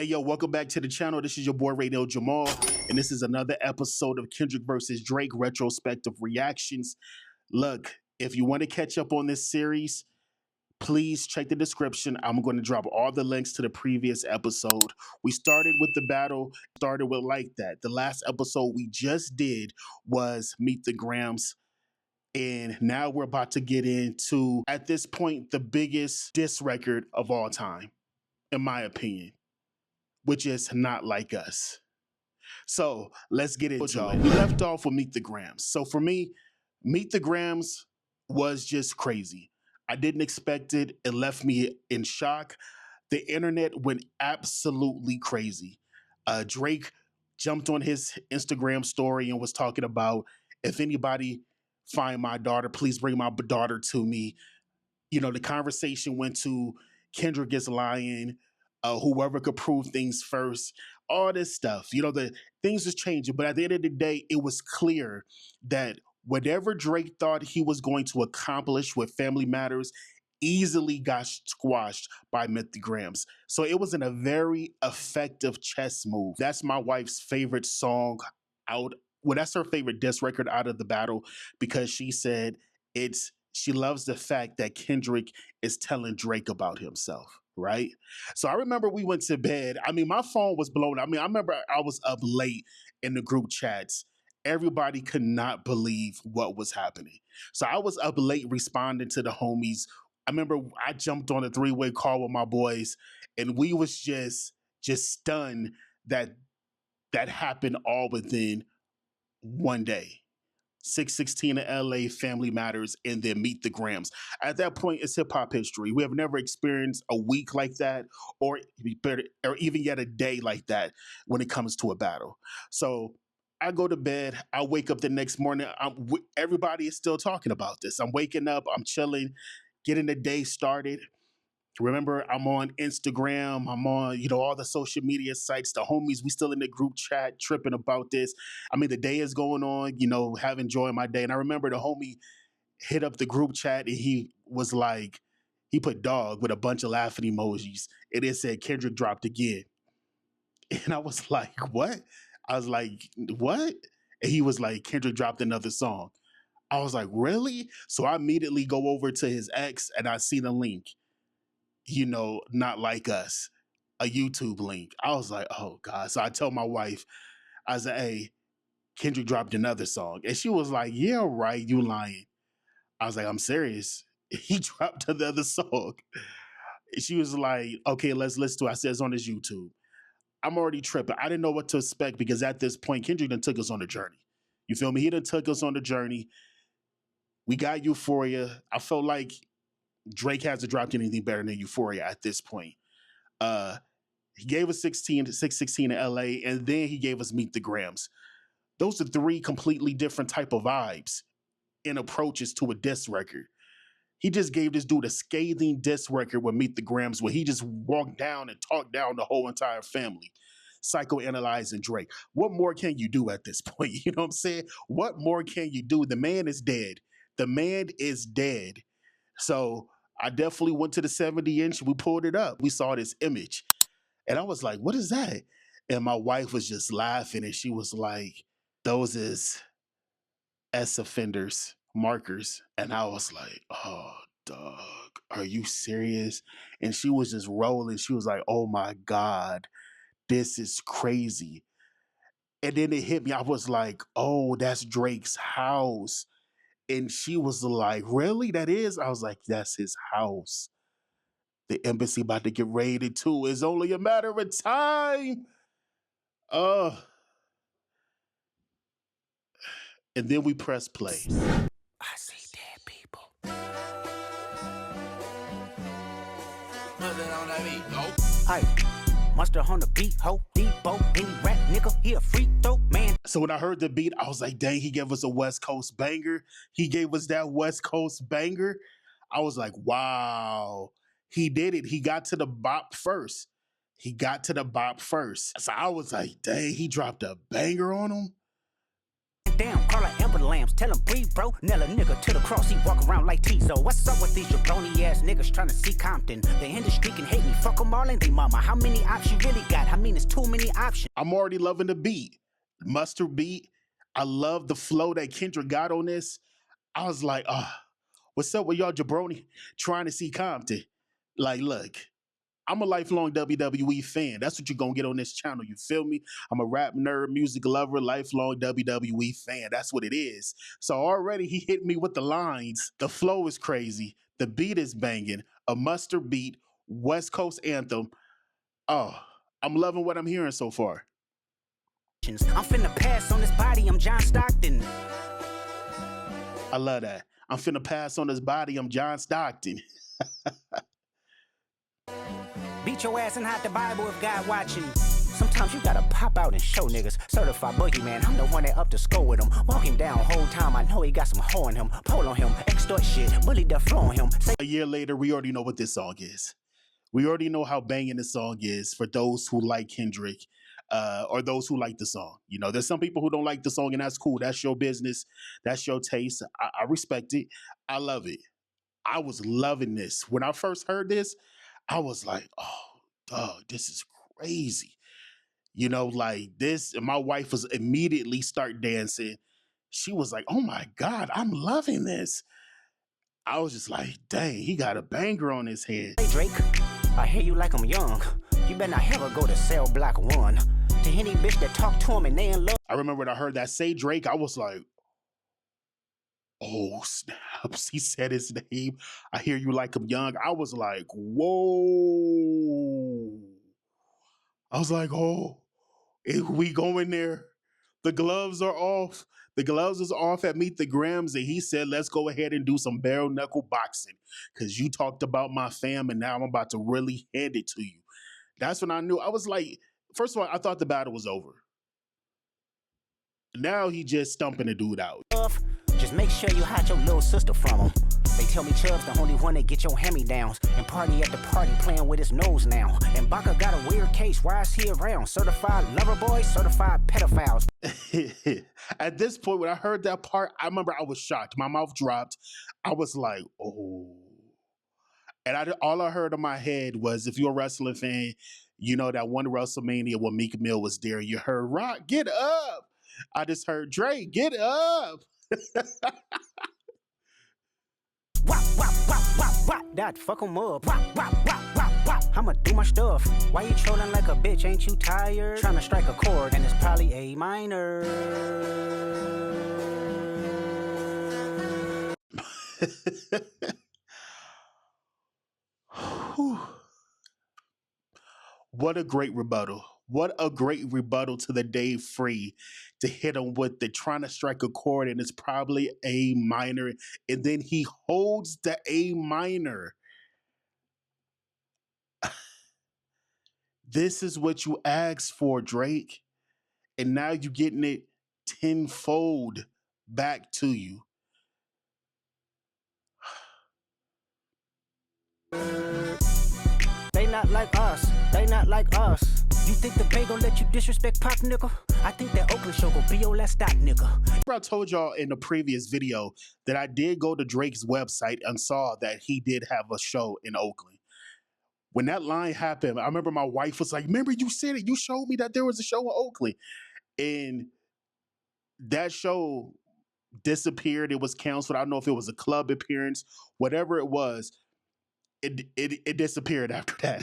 Hey, yo, welcome back to the channel. This is your boy, Radio Jamal, and this is another episode of Kendrick versus Drake Retrospective Reactions. Look, if you want to catch up on this series, please check the description. I'm going to drop all the links to the previous episode. We started with the battle, started with Like That. The last episode we just did was Meet the Grams. And now we're about to get into, at this point, the biggest diss record of all time, in my opinion, which is Not Like Us. So let's get into it. We left off with Meet the Grams. So for me, Meet the Grams was just crazy. I didn't expect it. It left me in shock. The internet went absolutely crazy. Drake jumped on his Instagram story and was talking about, if anybody find my daughter, please bring my daughter to me. You know, the conversation went to Kendrick is lying, whoever could prove things first, all this stuff. You know, the things was changing, but at the end of the day, it was clear that whatever Drake thought he was going to accomplish with Family Matters easily got squashed by Meet the Grams. So it was a very effective chess move. That's my wife's favorite song out. Well, that's her favorite diss record out of the battle, because she said she loves the fact that Kendrick is telling Drake about himself, right? So I remember we went to bed. I mean, my phone was blown. I mean, I remember I was up late in the group chats. Everybody could not believe what was happening. So I was up late responding to the homies. I remember I jumped on a three-way call with my boys, and we was just stunned that that happened all within one day. 616 in LA, Family Matters, and then Meet the Grams. At that point, it's hip hop history. We have never experienced a week like that, or even yet a day like that when it comes to a battle. So I go to bed. I wake up the next morning. Everybody is still talking about this. I'm waking up. I'm chilling, getting the day started. Remember, I'm on Instagram. I'm on, all the social media sites. The homies, we still in the group chat tripping about this. I mean, the day is going on, enjoying my day. And I remember the homie hit up the group chat and he was like, he put dog with a bunch of laughing emojis. And it said, Kendrick dropped again. And I was like, what? I was like, what? And he was like, Kendrick dropped another song. I was like, really? So I immediately go over to his ex and I see the link. Not Like Us, a YouTube link. I was like, oh God. So I told my wife, I said, hey, Kendrick dropped another song. And she was like, yeah, right, you lying. I was like, I'm serious. He dropped another song. And she was like, okay, let's listen to it. I said, it's on his YouTube. I'm already tripping. I didn't know what to expect, because at this point, Kendrick done took us on a journey. You feel me? He done took us on the journey. We got Euphoria. I felt like Drake hasn't dropped anything better than Euphoria at this point. He gave us 616 in LA, and then he gave us Meet the Grams. Those are three completely different type of vibes and approaches to a diss record. He just gave this dude a scathing diss record with Meet the Grams, where he just walked down and talked down the whole entire family, psychoanalyzing Drake. What more can you do at this point? You know what I'm saying? What more can you do? The man is dead. The man is dead. So I definitely went to the 70-inch. We pulled it up. We saw this image. And I was like, what is that? And my wife was just laughing. And she was like, those is S offenders markers. And I was like, oh, dog, are you serious? And she was just rolling. She was like, oh my God, this is crazy. And then it hit me. I was like, oh, that's Drake's house. And she was like, really? That is? I was like, that's his house. The embassy about to get raided too. It's only a matter of time. And then we press play. I see dead people. Hey, monster on the beat, ho, Debo, any rap nigga, he a free throw man. So when I heard the beat, I was like, dang, he gave us a West Coast banger. He gave us that West Coast banger. I was like, wow, he did it. He got to the bop first. So I was like, dang, he dropped a banger on him. down, call her Amber Lambs, tell him breathe, bro. Nail a nigga to the cross, he walk around like Tizo. What's up with these jabroni ass niggas trying to see Compton? The industry can hate me, fuck them all and they mama. How many options you really got? I mean, it's too many options. I'm already loving the beat. Mustard beat. I love the flow that Kendrick got on this. I was like, what's up with y'all jabroni trying to see Compton? Like, look, I'm a lifelong WWE fan. That's what you're going to get on this channel. You feel me? I'm a rap nerd, music lover, lifelong WWE fan. That's what it is. So already he hit me with the lines. The flow is crazy. The beat is banging. A mustard beat, West Coast anthem. Oh, I'm loving what I'm hearing so far. I'm finna pass on this body, I'm John Stockton. I love that. I'm finna pass on this body, I'm John Stockton. Beat your ass and hide the Bible if God watching. Sometimes you gotta pop out and show niggas. Certified boogeyman, I'm the one that up to score with him. Walk him down whole time, I know he got some hoe in him. Pole on him, extort shit, bully the flow on him. A year later, we already know what this song is. We already know how banging this song is for those who like Kendrick. Or those who like the song. You know, there's some people who don't like the song, and that's cool. That's your business. That's your taste. I respect it. I love it. I was loving this. When I first heard this, I was like, oh, dog, this is crazy. You know, like this, and my wife was immediately start dancing. She was like, oh my God, I'm loving this. I was just like, dang, he got a banger on his head. Hey Drake, I hear you like I'm young. You better not ever go to cell block 1. To any bitch that talk to him and they in love. I remember when I heard that say Drake, I was like, oh snaps, he said his name. I hear you like I'm young. I was like, whoa. I was like, oh, if we go in there, the gloves are off. The gloves is off at Meet the Grams, and he said, let's go ahead and do some bare knuckle boxing because you talked about my fam, and now I'm about to really hand it to you. That's when I knew. I was like, first of all, I thought the battle was over. Now he just stumping the dude out. Just make sure you hide your little sister from him. They tell me Chubb's the only one that get your hand-me-downs and party at the party playing with his nose now. And Baca got a weird case. Why is he around? Certified lover boy, certified pedophiles. At this point, when I heard that part, I remember I was shocked. My mouth dropped. I was like, oh. And all I heard in my head was, if you're a wrestling fan, you know that one WrestleMania when Meek Mill was there, you heard Rock, get up. I just heard Drake, get up. Wop, wop, wop, wop, wop. That fuck 'em up. Wop, wop, wop, wop, wop. I'ma do my stuff. Why you trolling like a bitch? Ain't you tired? Trying to strike a chord and it's probably A minor. What a great rebuttal. What a great rebuttal to the Dave Free to hit him with the trying to strike a chord and it's probably A minor. And then he holds the A minor. This is what you asked for, Drake. And now you're getting it tenfold back to you. They not like us. They not like us. You think the Bay gon' let you disrespect Pop, nigga? I think that Oakland show gon' be your last stop, nigga. I told y'all in the previous video that I did go to Drake's website and saw that he did have a show in Oakland. When that line happened, I remember my wife was like, remember you said it, you showed me that there was a show in Oakland. And that show disappeared. It was canceled. I don't know if it was a club appearance, whatever it was, it disappeared after that.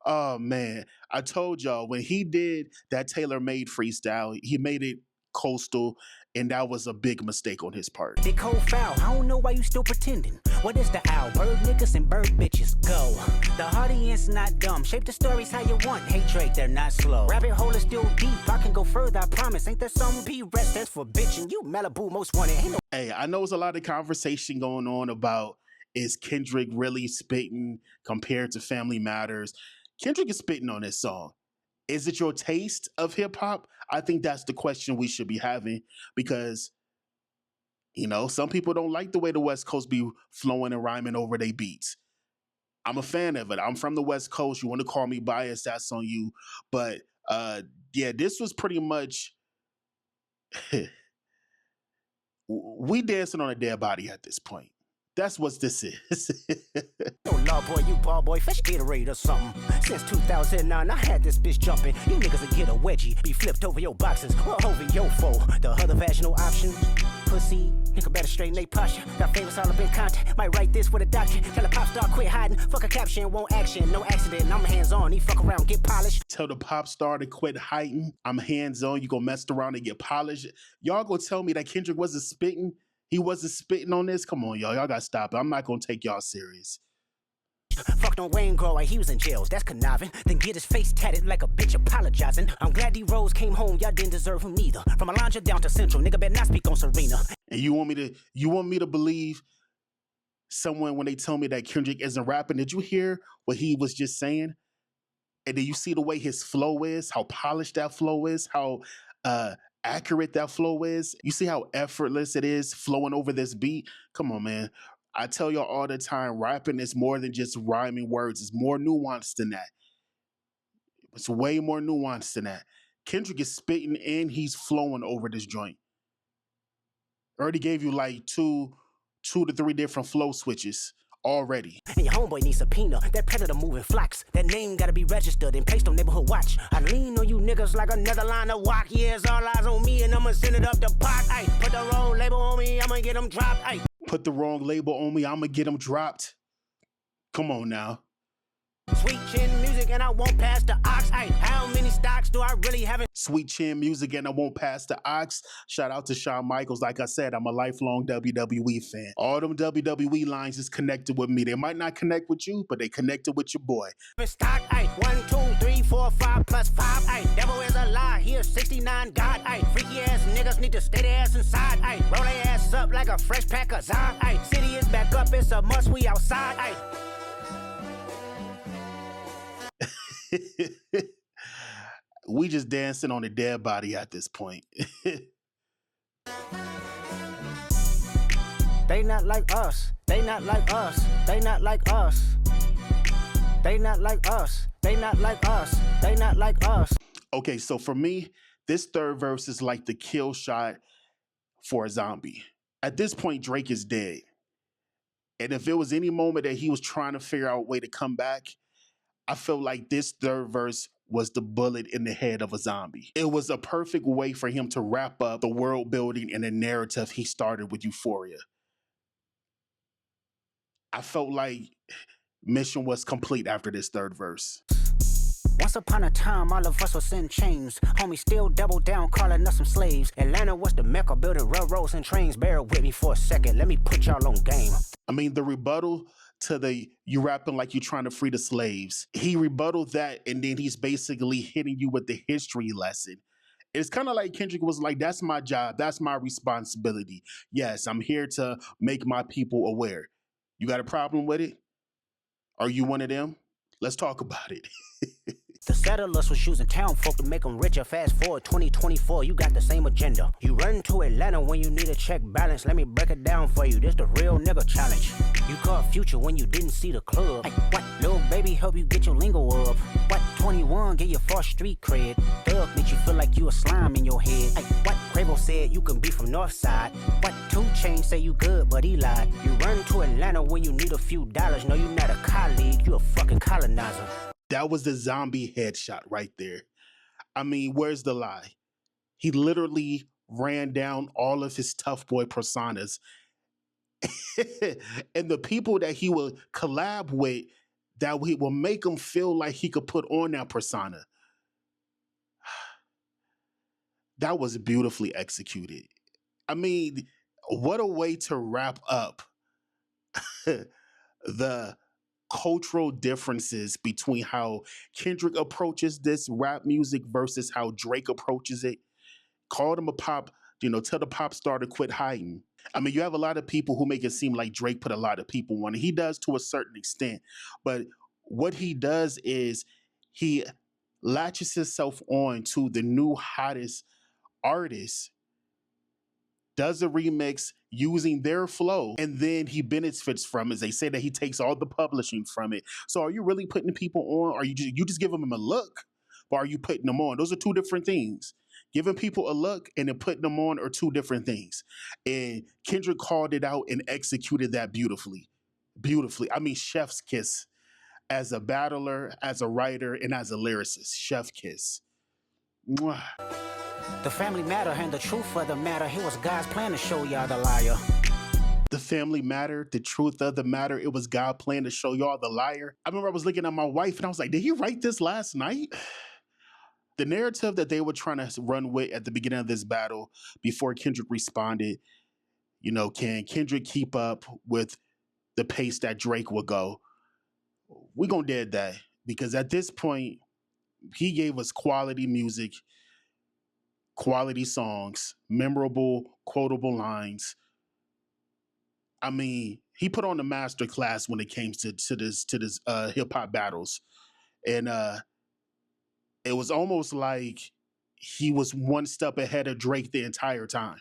Oh man, I told y'all when he did that tailor-made freestyle, he made it coastal, and that was a big mistake on his part. They cold foul. I don't know why you still pretending. What is the owl? Bird niggas and bird bitches go. The audience not dumb. Shape the stories how you want. Hey Drake, they're not slow. Rabbit hole is still deep. I can go further, I promise. Ain't there some P-Rest that's for bitching? You Malibu most wanted. Ain't no. Hey, I know there's a lot of conversation going on about is Kendrick really spitting compared to Family Matters. Kendrick is spitting on this song. Is it your taste of hip hop? I think that's the question we should be having because, you know, some people don't like the way the West Coast be flowing and rhyming over their beats. I'm a fan of it. I'm from the West Coast. You want to call me biased, that's on you. But yeah, this was pretty much We dancing on a dead body at this point. That's what this is. Oh, Lord, boy, you ball boy, fetch Gatorade or something. Since 2009, I had this bitch jumping. You niggas will get a wedgie, be flipped over your boxes, or over your foe. The other vaginal options, pussy, nigga better straighten they posture. Got famous all up in content, might write this with a doctor. Tell a pop star quit hiding, fuck a caption, won't action, no accident. I'm hands on, he fuck around, get polished. Tell the pop star to quit hiding. I'm hands on, you gonna mess around and get polished. Y'all gonna tell me that Kendrick wasn't spitting? He wasn't spitting on this? Come on, y'all. Y'all gotta stop it. I'm not gonna take y'all serious. Fucked on Wayne Grow, he was in jails, that's conniving. Then get his face tatted like a bitch apologizing. I'm glad D-Rose came home, y'all didn't deserve him neither. From Alondra down to Central, nigga better not speak on Serena. And you want me to believe someone when they tell me that Kendrick isn't rapping? Did you hear what he was just saying? And then you see the way his flow is, how polished that flow is, how accurate that flow is. You see how effortless it is flowing over this beat? Come on, man. I tell y'all all the time, rapping is more than just rhyming words. It's more nuanced than that. It's way more nuanced than that. Kendrick is spitting and he's flowing over this joint. Already gave you like two to three different flow switches already. And your homeboy needs subpoena. That predator moving flocks. That name gotta be registered and placed on neighborhood watch. I lean on you niggas like another line of walk. Yeah, it's all eyes on me and I'ma send it up the pot. Ay, put the wrong label on me, I'ma get them dropped. Ay. Put the wrong label on me, I'ma get them dropped. Come on now. Sweet chin music and I won't pass the ox. Ay, how many stocks do I really have? Sweet chin music and I won't pass the ox. Shout out to Shawn Michaels. Like I said, I'm a lifelong WWE fan. All them WWE lines is connected with me. They might not connect with you, but they connected with your boy. Stock, ay, 1, 2, 3, 4, 5 plus 5. Ay, devil is a lie. Here's 69 God. Ay, freaky ass niggas need to stay their ass inside. Ay, roll their ass up like a fresh pack of Zod. Ay, city is back up. It's a must. We outside. Ay. We just dancing on a dead body at this point. They not like us. They not like us. They not like us. They not like us. They not like us. They not like us. Okay, so for me, this third verse is like the kill shot for a zombie. At this point, Drake is dead. And if it was any moment that he was trying to figure out a way to come back, I feel like this third verse was the bullet in the head of a zombie. It was a perfect way for him to wrap up the world building and the narrative he started with Euphoria. I felt like mission was complete after this third verse. Once upon a time, all of us was in chains. Homie still double down, calling us some slaves. Atlanta was the mecca, building railroads and trains. Bear with me for a second, let me put y'all on game. I mean, the rebuttal to the you rapping like you trying to free the slaves, he rebutted that, and then he's basically hitting you with the history lesson. It's kind of like Kendrick was like, that's my job, that's my responsibility. Yes, I'm here to make my people aware. You got a problem with it? Are you one of them? Let's talk about it. The settlers was using town folk to make them richer. Fast forward 2024, you got the same agenda. You run to Atlanta when you need a check balance. Let me break it down for you. This the real nigga challenge. You caught Future when you didn't see the club. Hey, what? Lil' baby help you get your lingo up. What? 21 get your false street cred. Thug make you feel like you a slime in your head. Hey, what? Quavo said you can be from Northside. What? 2 Chainz say you good, but he lied. You run to Atlanta when you need a few dollars. No, you not a colleague, you a fucking colonizer. That was the zombie headshot right there. I mean, where's the lie? He literally ran down all of his tough boy personas. And the people that he would collab with, that he will make him feel like he could put on that persona. That was beautifully executed. I mean, what a way to wrap up the cultural differences between how Kendrick approaches this rap music versus how Drake approaches it. Called him a pop, tell the pop star to quit hiding. I mean, you have a lot of people who make it seem like Drake put a lot of people on. He does to a certain extent, but what he does is he latches himself on to the new hottest artist, does a remix using their flow, and then he benefits from it. They say that he takes all the publishing from it. So are you really putting people on? Or you just giving them a look, or are you putting them on? Those are two different things. Giving people a look and then putting them on are two different things. And Kendrick called it out and executed that beautifully. Beautifully. I mean, chef's kiss as a battler, as a writer, and as a lyricist. Chef kiss. Mwah. The family matter and the truth of the matter. It was God's plan to show y'all the liar. The family matter, the truth of the matter. It was God playing to show y'all the liar. I remember I was looking at my wife and I was like, did he write this last night? The narrative that they were trying to run with at the beginning of this battle before Kendrick responded, can Kendrick keep up with the pace that Drake would go? We're going to dead that because at this point, he gave us quality music, quality songs, memorable, quotable lines. I mean, he put on the master class when it came to this hip hop battles, and it was almost like he was one step ahead of Drake the entire time.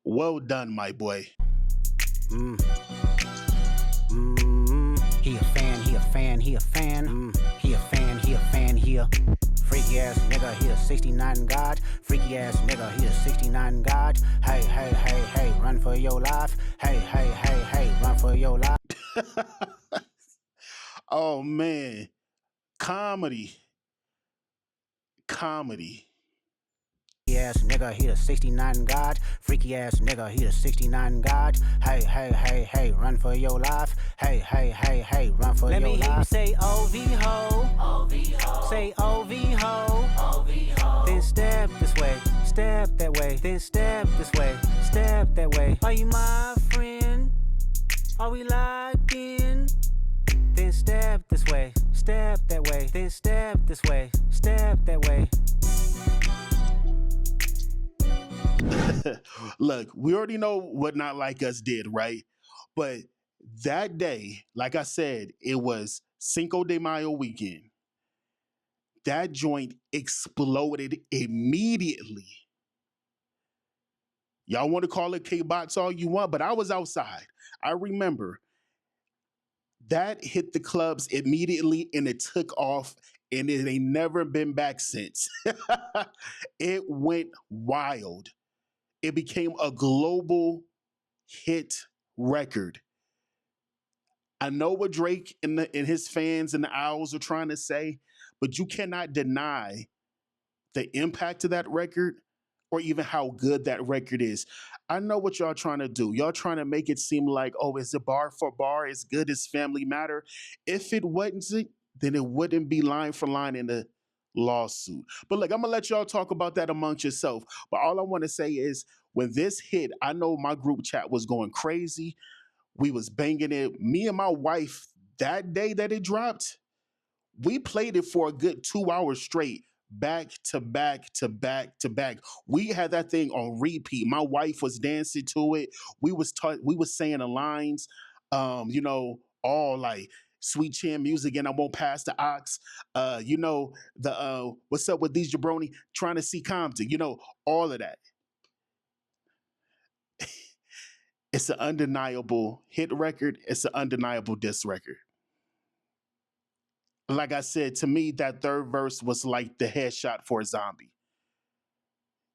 Well done, my boy. He a fan, he a fan, he a fan. He a fan, he a fan, he a freaky ass nigga, he a 69 God. Freaky ass nigga, he a 69 God. Hey, hey, hey, hey, run for your life. Hey, hey, hey, hey, run for your life. Oh man. Comedy. Ass nigga, he a 69 God. Freaky ass nigga, he a 69 God. Hey, hey, hey, hey, run for your life. Hey, hey, hey, hey, run for your life. Let me hear you say OV ho. OV ho. Say OV ho. OV ho. Then step this way, step that way. Then step this way, step that way. Are you my friend? Are we locked in? Then step this way, step that way. Then step this way, step that way. Look, we already know what Not Like Us did, right? But that day, like I said, it was Cinco de Mayo weekend. That joint exploded immediately. Y'all want to call it K-Bots all you want, but I was outside. I remember that hit the clubs immediately and it took off and it ain't never been back since. It went wild. It became a global hit record. I know what Drake and his fans and the Owls are trying to say, but you cannot deny the impact of that record or even how good that record is. I know what y'all trying to do. Y'all trying to make it seem like, oh, is it bar for bar as good as Family Matter? If it wasn't, then it wouldn't be line for line in the lawsuit. But look, I'm gonna let y'all talk about that amongst yourself. But all I want to say is when this hit, I know my group chat was going crazy. We was banging it. Me and my wife, that day that it dropped, we played it for a good 2 hours straight, back to back to back to back. We had that thing on repeat. My wife was dancing to it. We was saying the lines, all like sweet chin music, and I won't pass the ox. The what's up with these jabroni trying to see Compton, all of that. It's an undeniable hit record. It's an undeniable diss record. Like I said, to me, that third verse was like the headshot for a zombie.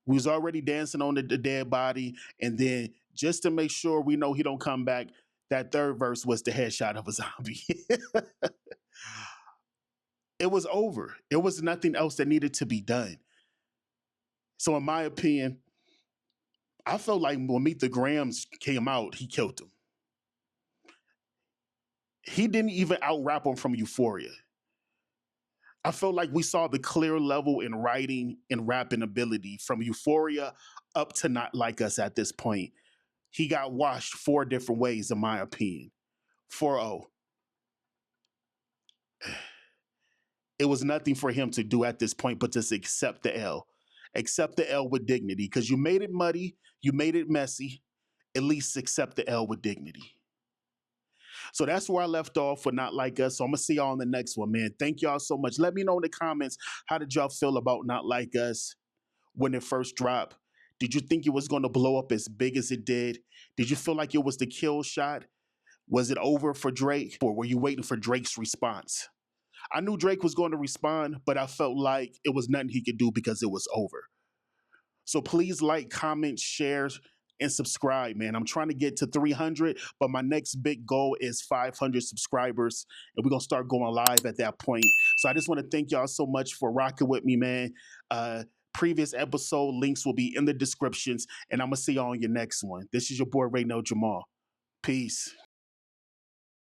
We was already dancing on the dead body, and then just to make sure we know he don't come back, that third verse was the headshot of a zombie. It was over. It was nothing else that needed to be done. So in my opinion, I felt like when Meet the Grams came out, he killed him. He didn't even out-rap him from Euphoria. I felt like we saw the clear level in writing and rapping ability from Euphoria up to Not Like Us at this point. He got washed 4 different ways, in my opinion. 4-0. It was nothing for him to do at this point but just accept the L. Accept the L with dignity, because you made it muddy, you made it messy. At least accept the L with dignity. So that's where I left off for Not Like Us. So I'm going to see y'all on the next one, man. Thank y'all so much. Let me know in the comments, how did y'all feel about Not Like Us when it first dropped? Did you think it was going to blow up as big as it did? Did you feel like it was the kill shot? Was it over for Drake? Or were you waiting for Drake's response? I knew Drake was going to respond, but I felt like it was nothing he could do because it was over. So please like, comment, share, and subscribe, man. I'm trying to get to 300, but my next big goal is 500 subscribers, and we're going to start going live at that point. So I just want to thank y'all so much for rocking with me, man. Previous episode links will be in the descriptions, and I'm going to see y'all on your next one. This is your boy, Ray No Jamal. Peace.